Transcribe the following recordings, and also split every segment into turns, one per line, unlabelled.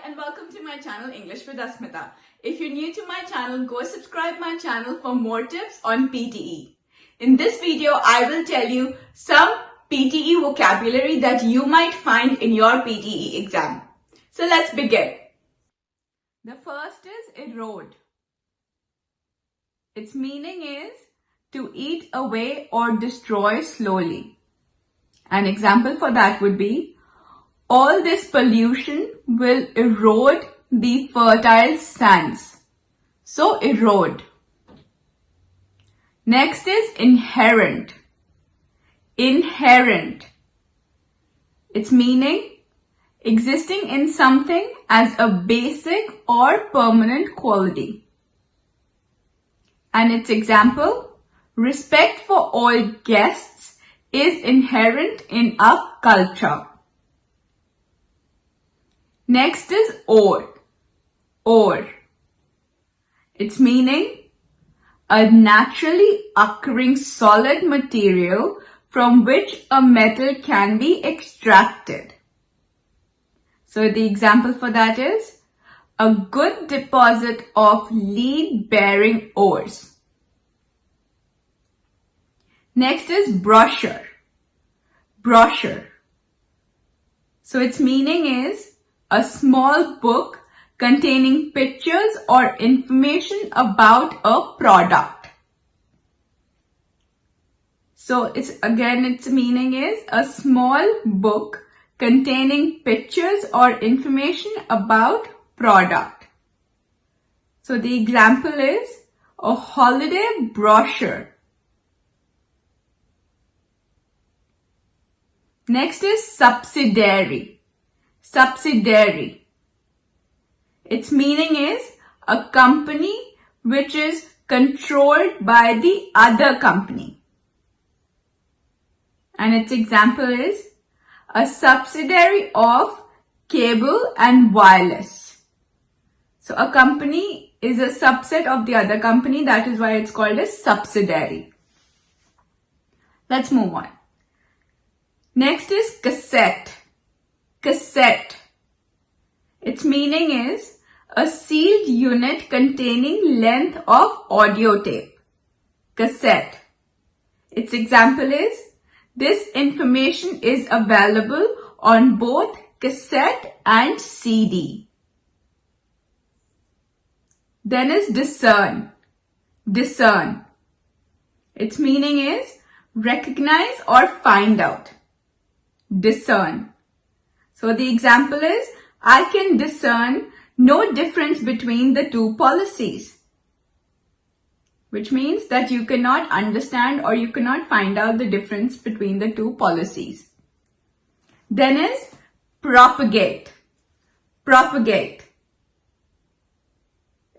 and welcome to my channel English with Asmita. If you're new to my channel, go subscribe my channel for more tips on PTE. In this video, I will tell you some PTE vocabulary that you might find in your PTE exam. So let's begin. The first is erode. Its meaning is to eat away or destroy slowly. An example for that would be, all this pollution will erode the fertile sands. So erode. Next is inherent. Inherent. Its meaning, existing in something as a basic or permanent quality. And its example, respect for all guests is inherent in a culture. Next is ore. Ore. Its meaning, a naturally occurring solid material from which a metal can be extracted. So the example for that is, a good deposit of lead-bearing ores. Next is brochure. Brochure. So its meaning is, a small book containing pictures or information about a product. So its meaning is a small book containing pictures or information about product. So the example is a holiday brochure. Next is subsidiary. Subsidiary. Its meaning is a company which is controlled by the other company. And its example is a subsidiary of cable and wireless. So a company is a subset of the other company, that is why it's called a subsidiary. Let's move on. Next is cassette. Cassette. Its meaning is a sealed unit containing length of audio tape. Cassette. Its example is, this information is available on both cassette and CD. Then is discern. Discern. Its meaning is recognize or find out. Discern. So the example is, I can discern no difference between the two policies. Which means that you cannot understand or you cannot find out the difference between the two policies. Then is propagate. Propagate.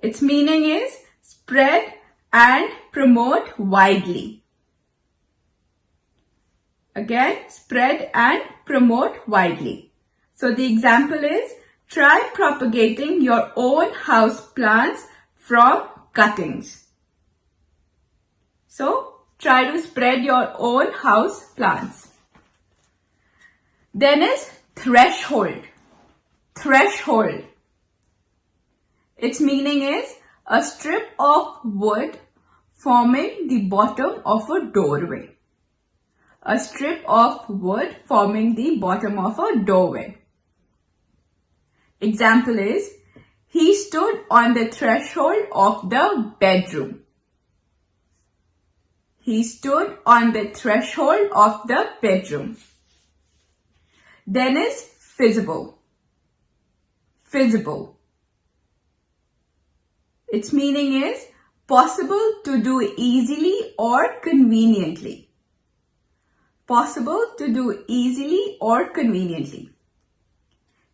Its meaning is spread and promote widely. Again, spread and promote widely. So the example is, try propagating your own house plants from cuttings. So, try to spread your own house plants. Then is threshold. Threshold. Its meaning is a strip of wood forming the bottom of a doorway. A strip of wood forming the bottom of a doorway. Example is, he stood on the threshold of the bedroom. He stood on the threshold of the bedroom. Then is feasible. Feasible. Its meaning is possible to do easily or conveniently. Possible to do easily or conveniently.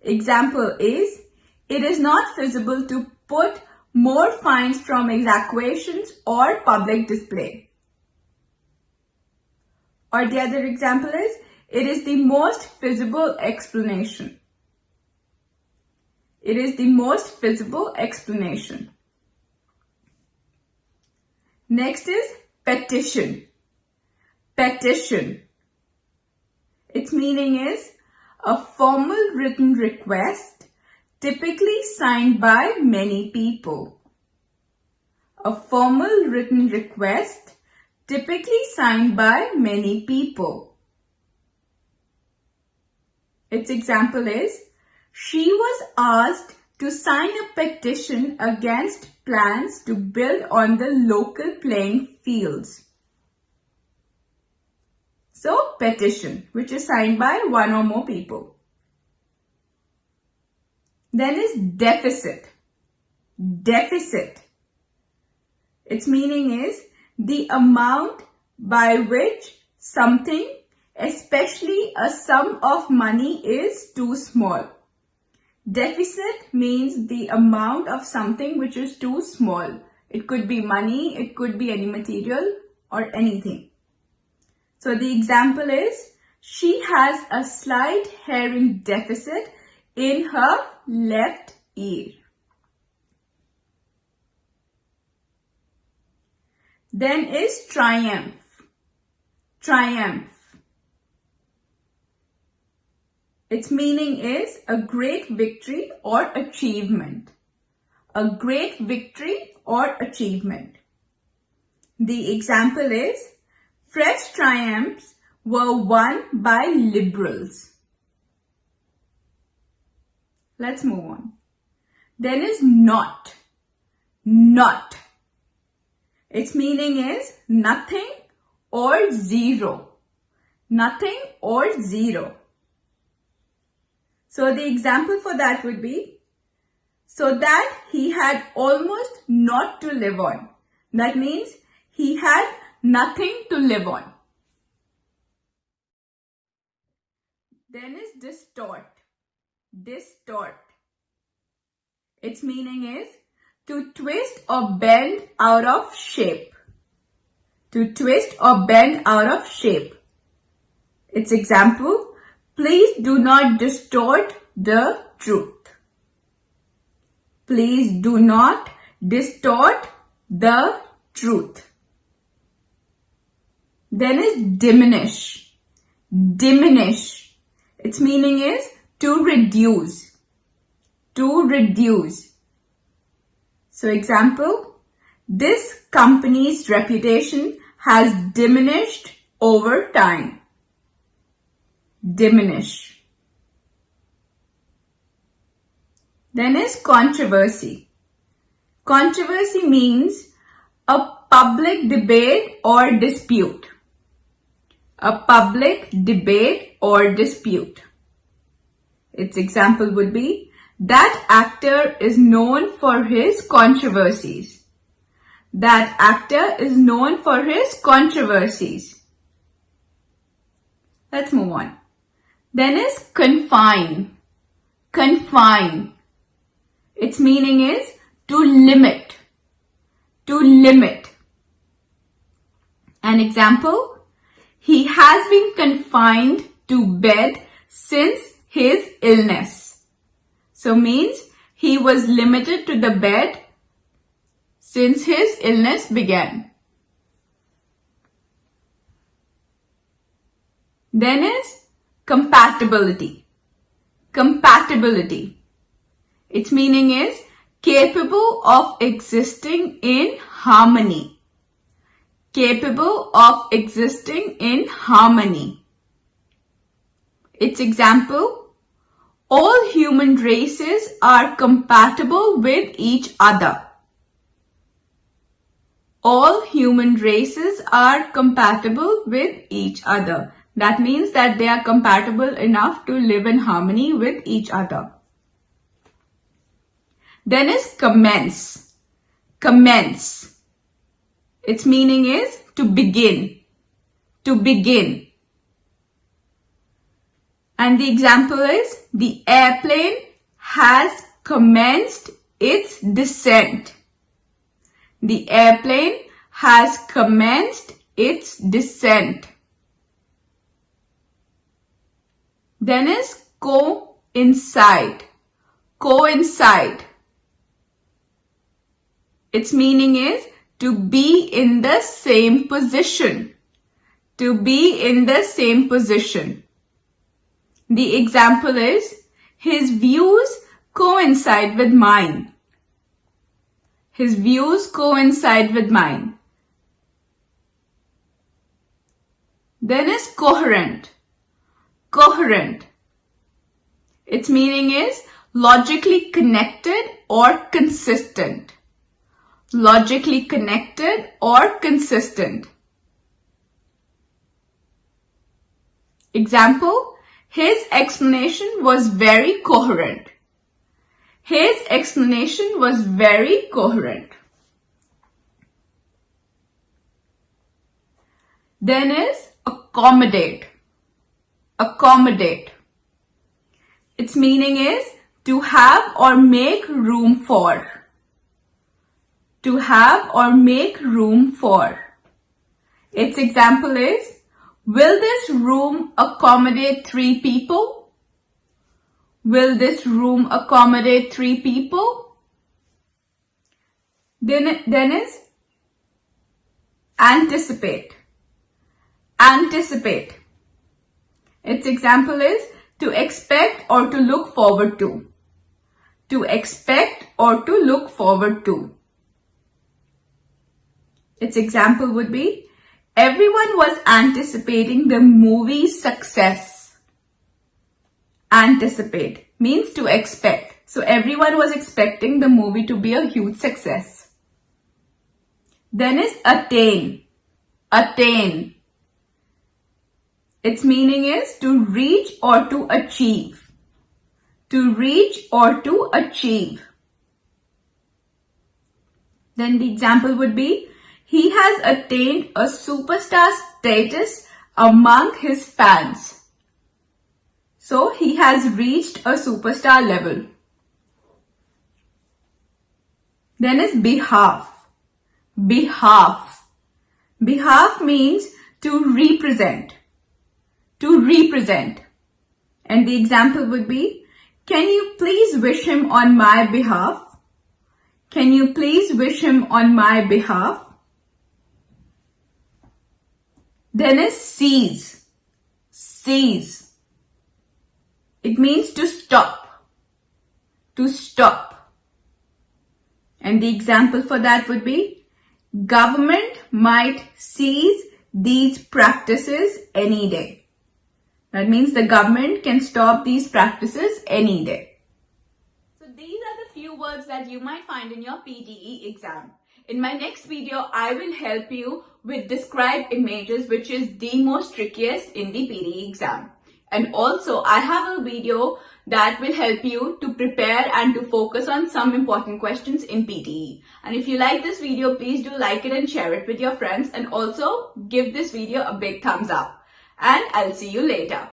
Example is, it is not feasible to put more fines from exactions or public display. Or the other example is, it is the most feasible explanation. It is the most feasible explanation. Next is petition. Petition. Its meaning is a formal written request typically signed by many people. A formal written request, typically signed by many people. Its example is, she was asked to sign a petition against plans to build on the local playing fields. So, petition, which is signed by one or more people. Then is deficit. Deficit. Its meaning is the amount by which something, especially a sum of money, is too small. Deficit means the amount of something which is too small. It could be money, it could be any material or anything. So the example is, she has a slight hearing deficit in her left ear. Then is triumph. Triumph. Its meaning is a great victory or achievement. A great victory or achievement. The example is, fresh triumphs were won by liberals. Let's move on. Then is not. Not. Its meaning is nothing or zero. Nothing or zero. So the example for that would be, so that he had almost not to live on. That means he had nothing to live on. Then is distort. Distort. Its meaning is to twist or bend out of shape. To twist or bend out of shape. Its example, please do not distort the truth. Please do not distort the truth. Then is diminish. Diminish. Its meaning is to reduce. To reduce. So example, this company's reputation has diminished over time. Diminish. Then is controversy. Controversy means a public debate or dispute. A public debate or dispute. Its example would be, that actor is known for his controversies. That actor is known for his controversies. Let's move on. Then is confine. Confine. Its meaning is to limit. To limit. An example, he has been confined to bed since his illness. So means he was limited to the bed since his illness began. Then is compatibility. Compatibility. Its meaning is capable of existing in harmony. Capable of existing in harmony. Its example, all human races are compatible with each other. All human races are compatible with each other. That means that they are compatible enough to live in harmony with each other. Then is commence. Commence. Its meaning is to begin. To begin. And the example is, the airplane has commenced its descent. The airplane has commenced its descent. Then is coincide. Coincide. Its meaning is to be in the same position. To be in the same position. The example is, his views coincide coincide with mine. His views coincide with mine. Then is coherent. Coherent. Its meaning is logically connected or consistent. Logically connected or consistent. Example, his explanation was very coherent. His explanation was very coherent. Then is accommodate. Accommodate. Its meaning is to have or make room for. To have or make room for. Its example is, will this room accommodate 3 people? Will this room accommodate 3 people? Then is anticipate. Anticipate. Its example is to expect or to look forward to. To expect or to look forward to. Its example would be, everyone was anticipating the movie's success. Anticipate means to expect. So everyone was expecting the movie to be a huge success. Then is attain. Attain. Its meaning is to reach or to achieve. To reach or to achieve. Then the example would be, he has attained a superstar status among his fans. So he has reached a superstar level. Then is behalf. Behalf. Behalf means to represent. To represent. And the example would be, can you please wish him on my behalf? Can you please wish him on my behalf? Then is cease. Cease. It means to stop. To stop. And the example for that would be, government might cease these practices any day. That means the government can stop these practices any day. So these are the few words that you might find in your PTE exam. In my next video, I will help you with describe images, which is the most trickiest in the PTE exam. And also, I have a video that will help you to prepare and to focus on some important questions in PTE. And if you like this video, please do like it and share it with your friends. And also, give this video a big thumbs up. And I'll see you later.